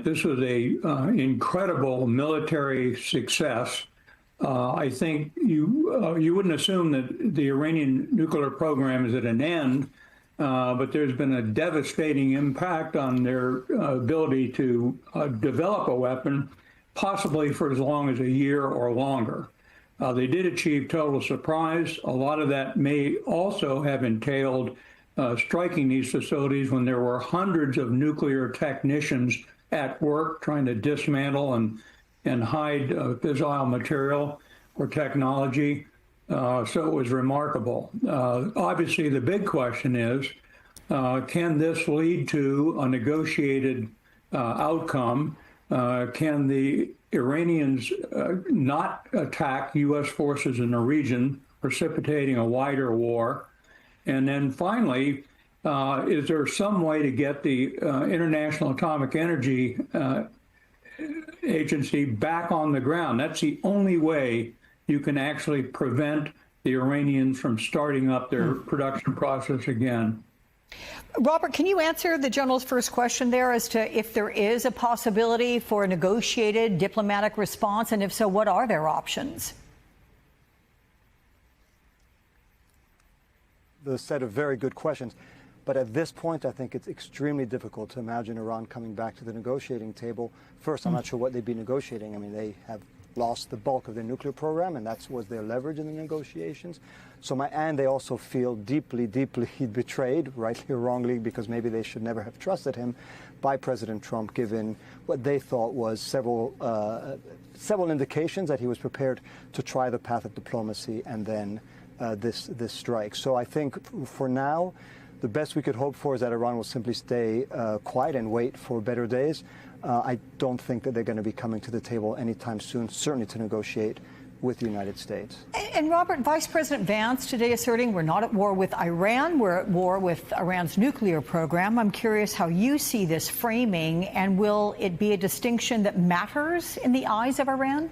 This was a incredible military success. I think you wouldn't assume that the Iranian nuclear program is at an end, but there's been a devastating impact on their ability to develop a weapon, possibly for as long as a year or longer. They did achieve total surprise. A lot of that may also have entailed striking these facilities when there were hundreds of nuclear technicians at work trying to dismantle and hide fissile material or technology. So it was remarkable. Obviously, the big question is, can this lead to a negotiated outcome? Can the Iranians not attack U.S. forces in the region, precipitating a wider war? And then finally, is there some way to get the International Atomic Energy Agency back on the ground? That's the only way you can actually prevent the Iranians from starting up their production process again. Robert, can you answer the general's first question there as to if there is a possibility for a negotiated diplomatic response, and if so, what are their options? The set of very good questions. But at this point, I think it's extremely difficult to imagine Iran coming back to the negotiating table. First, I'm not sure what they'd be negotiating. I mean, they have lost the bulk of their nuclear program, and that was their leverage in the negotiations. And they also feel deeply, deeply betrayed, rightly or wrongly, because maybe they should never have trusted him, by President Trump, given what they thought was several indications that he was prepared to try the path of diplomacy and then this strike. So I think for now, the best we could hope for is that Iran will simply stay quiet and wait for better days. I don't think that they're going to be coming to the table anytime soon, certainly to negotiate with the United States. And Robert, Vice President Vance today asserting we're not at war with Iran, we're at war with Iran's nuclear program. I'm curious how you see this framing, and will it be a distinction that matters in the eyes of Iran?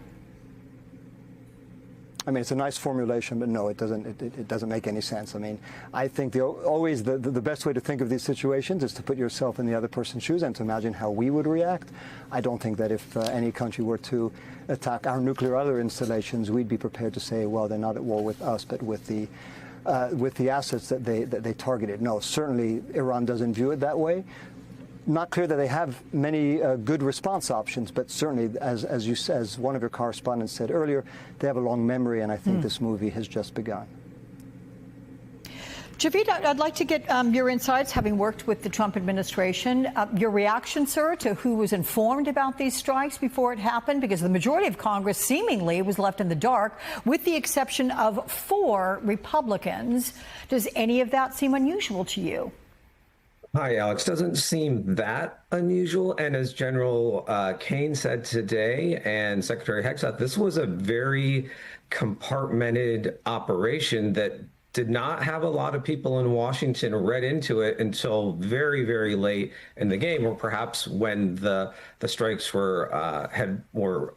I mean, it's a nice formulation, but no, it doesn't make any sense. I mean, I think always the best way to think of these situations is to put yourself in the other person's shoes and to imagine how we would react. I don't think that if any country were to attack our nuclear other installations, we'd be prepared to say, well, they're not at war with us, but with the assets that they targeted. No, certainly Iran doesn't view it that way. Not clear that they have many good response options, but certainly, as one of your correspondents said earlier, they have a long memory, and I think this movie has just begun. Javid, I'd like to get your insights, having worked with the Trump administration. Your reaction, sir, to who was informed about these strikes before it happened, because the majority of Congress seemingly was left in the dark, with the exception of 4 Republicans. Does any of that seem unusual to you? Hi, Alex. Doesn't seem that unusual. And as General Kane said today, and Secretary Hegseth, this was a very compartmented operation that did not have a lot of people in Washington read into it until very, very late in the game, or perhaps when the strikes were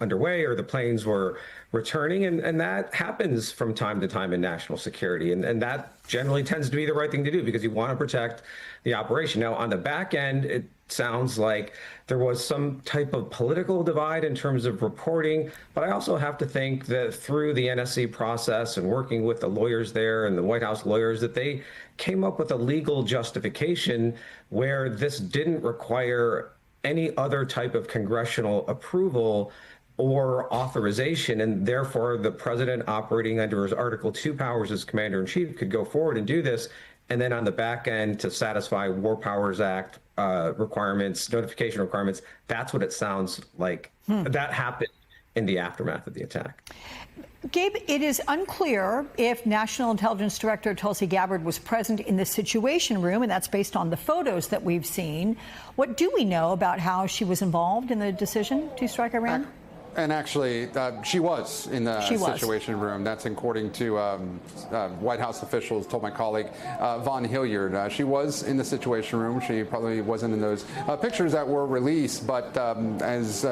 underway or the planes were returning. And that happens from time to time in national security. And that generally tends to be the right thing to do, because you want to protect the operation. Now, on the back end, it sounds like there was some type of political divide in terms of reporting, but I also have to think that through the NSC process and working with the lawyers there and the White House lawyers, that they came up with a legal justification where this didn't require any other type of congressional approval or authorization, and therefore the president, operating under his Article 2 powers as commander-in-chief, could go forward and do this. And then on the back end, to satisfy War Powers Act requirements, notification requirements, that's what it sounds like. That happened in the aftermath of the attack. Gabe, it is unclear if National Intelligence Director Tulsi Gabbard was present in the Situation Room, and that's based on the photos that we've seen. What do we know about how she was involved in the decision to strike Iran? And actually, she was in the Situation Room. That's according to White House officials, told my colleague Vaughn Hilliard. She was in the Situation Room. She probably wasn't in those pictures that were released. But as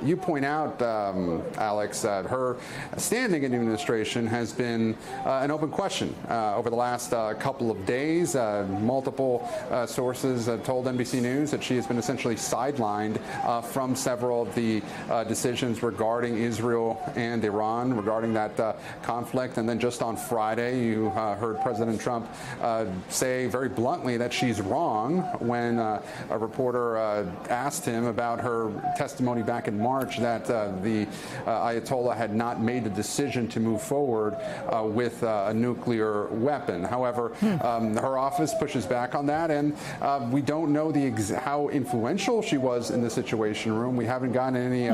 you point out, Alex, her standing in the administration has been an open question over the last couple of days. Multiple sources have told NBC News that she has been essentially sidelined from several of the decisions regarding Israel and Iran, regarding that conflict. And then just on Friday, you heard President Trump say very bluntly that she's wrong when a reporter asked him about her testimony back in March that the Ayatollah had not made the decision to move forward with a nuclear weapon. However, her office pushes back on that, and we don't know how influential she was in the Situation Room. We haven't gotten any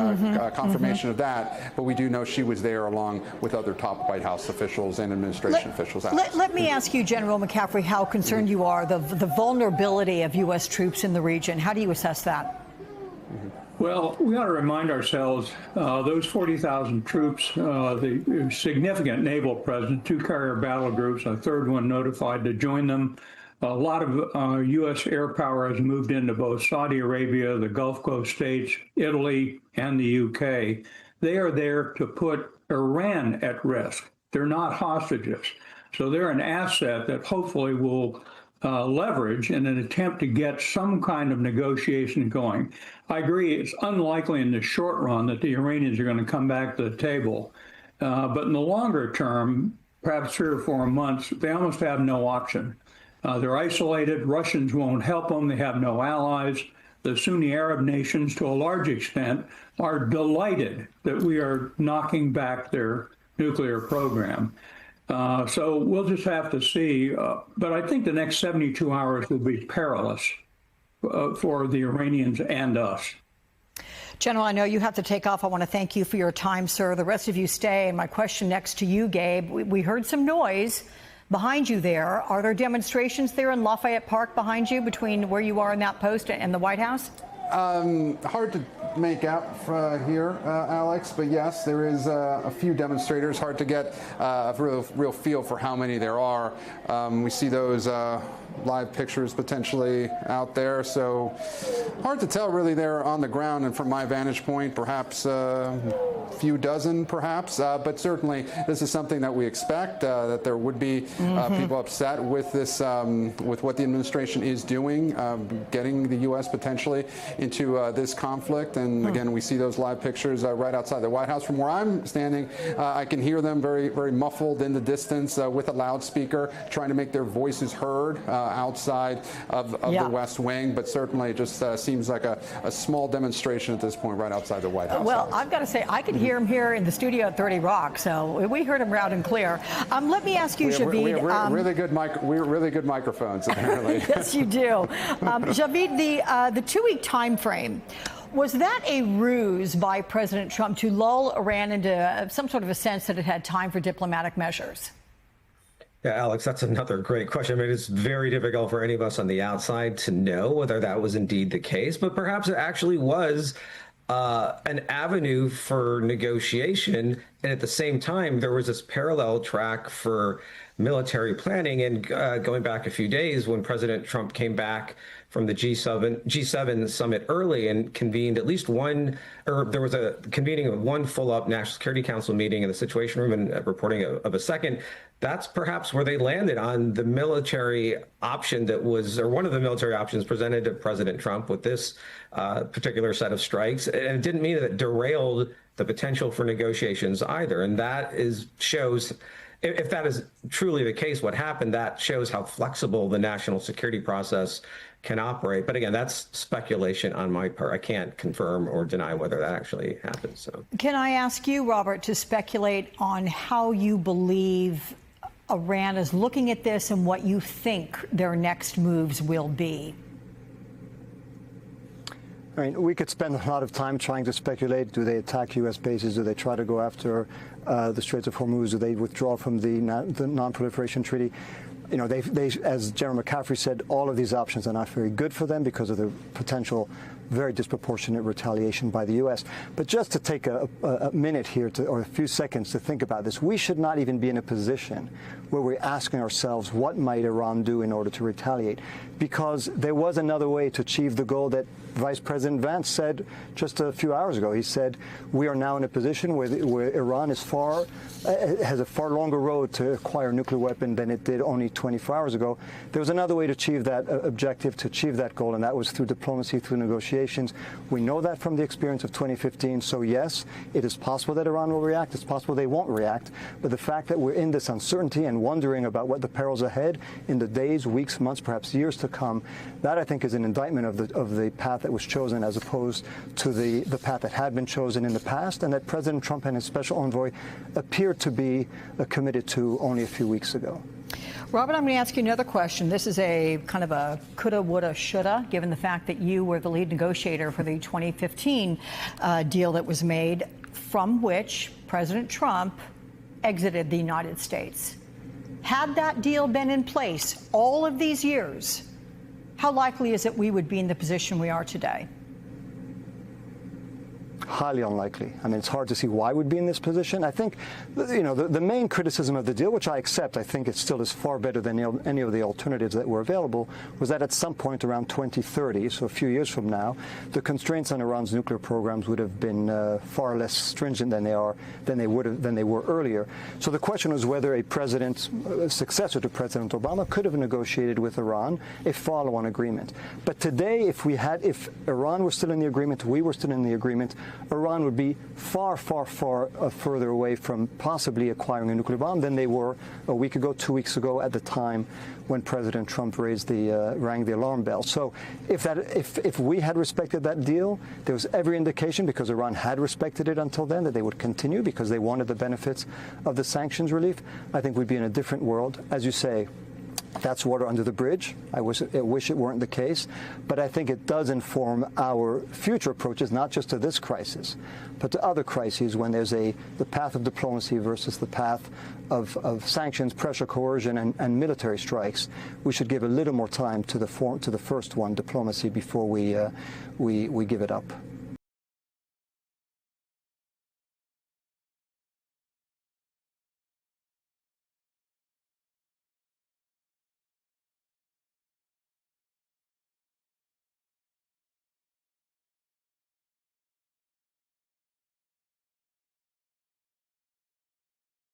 confirmation of that, but we do know she was there along with other top White House officials and administration officials. Let me ask you, General McCaffrey, how concerned you are the vulnerability of U.S. troops in the region. How do you assess that? Well, we ought to remind ourselves those 40,000 troops, the significant naval presence, 2 carrier battle groups, a third one notified to join them. A lot of U.S. air power has moved into both Saudi Arabia, the Gulf Coast states, Italy, and the U.K. They are there to put Iran at risk. They're not hostages. So they're an asset that hopefully will leverage in an attempt to get some kind of negotiation going. I agree, it's unlikely in the short run that the Iranians are going to come back to the table. But in the longer term, perhaps 3 or 4 months, they almost have no option. They're isolated. Russians won't help them. They have no allies. The Sunni Arab nations, to a large extent, are delighted that we are knocking back their nuclear program. So we'll just have to see. But I think the next 72 hours will be perilous for the Iranians and us. General, I know you have to take off. I want to thank you for your time, sir. The rest of you stay. And my question next to you, Gabe, we heard some noise behind you there. Are there demonstrations there in Lafayette Park behind you between where you are in that post and the White House? Hard to make out here, Alex, but yes, there is a few demonstrators. Hard to get a real feel for how many there are. We see those live pictures potentially out there, so hard to tell really there on the ground. And from my vantage point, perhaps a few dozen, perhaps, but certainly this is something that we expect, that there would be people upset with this, with what the administration is doing, getting the U.S. potentially into this conflict. And again, we see those live pictures right outside the White House. From where I'm standing, I can hear them very, very muffled in the distance with a loudspeaker, trying to make their voices heard outside of the West Wing. But certainly it just seems like a small demonstration at this point right outside the White House. Well, I've got to say, I could hear him here in the studio at 30 Rock, so we heard him loud and clear. Let me ask you, Javid. We have really good microphones, apparently. Yes, you do. Javid, the 2-week time frame, was that a ruse by President Trump to lull Iran into some sort of a sense that it had time for diplomatic measures? Yeah, Alex, that's another great question. I mean, it's very difficult for any of us on the outside to know whether that was indeed the case, but perhaps it actually was an avenue for negotiation. And at the same time, there was this parallel track for military planning. And going back a few days, when President Trump came back from the G7 summit early and convened at least one, or there was a convening of one full-up National Security Council meeting in the Situation Room and reporting of a second. That's perhaps where they landed on the military option that was, or one of the military options presented to President Trump with this particular set of strikes. And it didn't mean that it derailed the potential for negotiations either. And that shows, if that is truly the case, what happened, that shows how flexible the national security process can operate. But again, that's speculation on my part. I can't confirm or deny whether that actually happened. So, can I ask you, Robert, to speculate on how you believe Iran is looking at this and what you think their next moves will be? I mean, we could spend a lot of time trying to speculate. Do they attack U.S. bases? Do they try to go after the Straits of Hormuz? Do they withdraw from the non-proliferation treaty? You know, they, as General McCaffrey said, all of these options are not very good for them because of the potential very disproportionate retaliation by the U.S. But just to take a minute here or a few seconds to think about this, we should not even be in a position where we're asking ourselves what might Iran do in order to retaliate, because there was another way to achieve the goal that Vice President Vance said just a few hours ago. He said we are now in a position where Iran has a far longer road to acquire a nuclear weapon than it did only 24 hours ago. There was another way to achieve that objective, to achieve that goal, and that was through diplomacy, through negotiations. We know that from the experience of 2015. So yes, it is possible that Iran will react. It's possible they won't react. But the fact that we're in this uncertainty and wondering about what the perils ahead in the days, weeks, months, perhaps years to come, that I think is an indictment of the path that was chosen as opposed to the path that had been chosen in the past and that President Trump and his special envoy appeared to be committed to only a few weeks ago. Robert, I'm going to ask you another question. This is a kind of a coulda, woulda, shoulda, given the fact that you were the lead negotiator for the 2015 deal that was made, from which President Trump exited the United States. Had that deal been in place all of these years, how likely is it we would be in the position we are today? Highly unlikely. I mean, it's hard to see why we'd be in this position. I think, you know, the main criticism of the deal, which I accept, I think it still is far better than any of the alternatives that were available, was that at some point around 2030, so a few years from now, the constraints on Iran's nuclear programs would have been far less stringent than they were earlier. So the question was whether a successor to President Obama could have negotiated with Iran a follow-on agreement. But today, if Iran were still in the agreement, we were still in the agreement, Iran would be far, far, far further away from possibly acquiring a nuclear bomb than they were a week ago, 2 weeks ago, at the time when President Trump rang the alarm bell. So if we had respected that deal, there was every indication, because Iran had respected it until then, that they would continue because they wanted the benefits of the sanctions relief. I think we'd be in a different world. As you say, that's water under the bridge. I wish it weren't the case. But I think it does inform our future approaches, not just to this crisis, but to other crises when there's the path of diplomacy versus the path of sanctions, pressure, coercion, and military strikes. We should give a little more time to the first one, diplomacy, before we give it up.